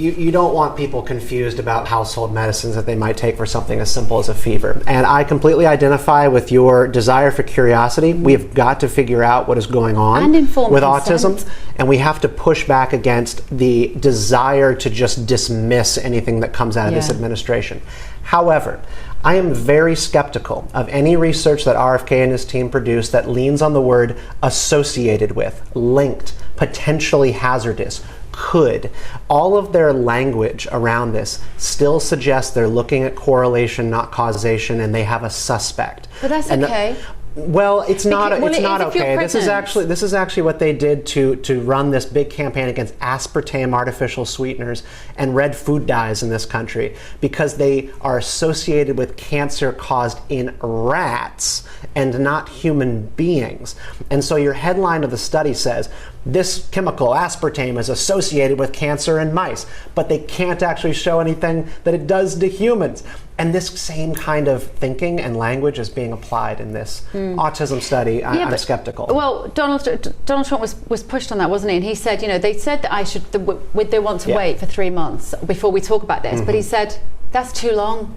You don't want people confused about household medicines that they might take for something as simple as a fever. And I completely identify with your desire for curiosity. We have got to figure out what is going on with autism, and we have to push back against the desire to just dismiss anything that comes out of this administration. However, I am very skeptical of any research that RFK and his team produce that leans on the word associated with, linked, potentially hazardous, could. All of their language around this still suggests they're looking at correlation, not causation, and they have a suspect. But that's okay. Well, it's not okay. This is actually what they did to run this big campaign against aspartame artificial sweeteners and red food dyes in this country, because they are associated with cancer caused in rats and not human beings. And so your headline of the study says this chemical aspartame is associated with cancer in mice, but they can't actually show anything that it does to humans. And this same kind of thinking and language is being applied in this autism study. I'm skeptical. Well, Donald Trump was pushed on that, wasn't he? And he said, you know, they said that they want to wait for 3 months before we talk about this. But he said, that's too long.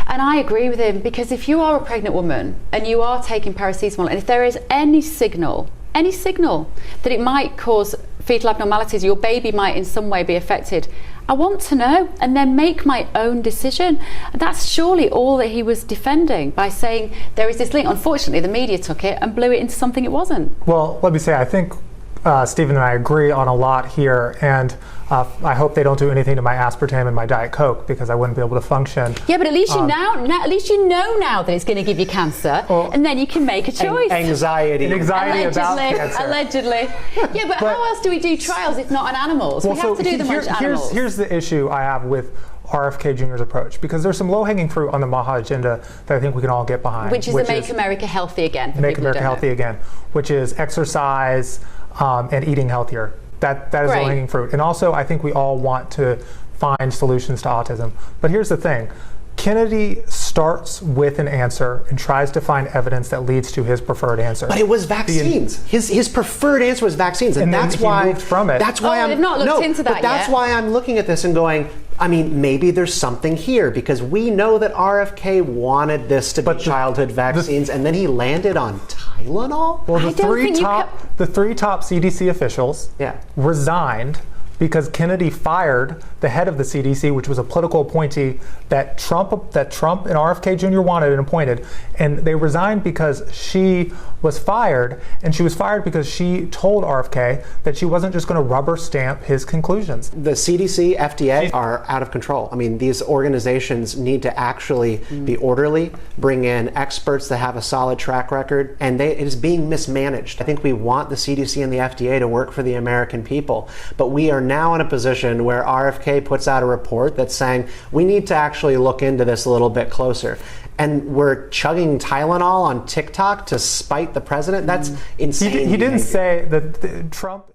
And I agree with him, because if you are a pregnant woman and you are taking paracetamol, and if there is any signal that it might cause fetal abnormalities, your baby might in some way be affected, I want to know and then make my own decision. That's surely all that he was defending by saying there is this link. Unfortunately, the media took it and blew it into something it wasn't. Well, let me say, I think Stephen and I agree on a lot here, and I hope they don't do anything to my aspartame and my Diet Coke, because I wouldn't be able to function. Yeah, but at least you know now that it's going to give you cancer, and then you can make a choice. Anxiety about cancer. Allegedly. Yeah, but how else do we do trials if not on animals? Well, we have to do them on animals. Here's the issue I have with RFK Jr.'s approach, because there's some low-hanging fruit on the MAHA agenda that I think we can all get behind. Which is to make America healthy again. Make America healthy again, which is exercise and eating healthier. That is low-hanging fruit. And also, I think we all want to find solutions to autism. But here's the thing. Kennedy starts with an answer and tries to find evidence that leads to his preferred answer. But it was vaccines. His preferred answer was vaccines, and that's why moved from it. That's why they've not looked into that but that's why I'm looking at this and going, I mean, maybe there's something here, because we know that RFK wanted this to be childhood vaccines, and then he landed on Tylenol. Well, the three top CDC officials resigned because Kennedy fired the head of the CDC, which was a political appointee that Trump and RFK Jr. wanted and appointed, and they resigned because she was fired, and she was fired because she told RFK that she wasn't just going to rubber stamp his conclusions. The CDC, FDA are out of control. I mean, these organizations need to actually be orderly, bring in experts that have a solid track record, and it is being mismanaged. I think we want the CDC and the FDA to work for the American people, but we are now in a position where RFK puts out a report that's saying we need to actually look into this a little bit closer. And we're chugging Tylenol on TikTok to spite the president? That's insane. He didn't say that Trump...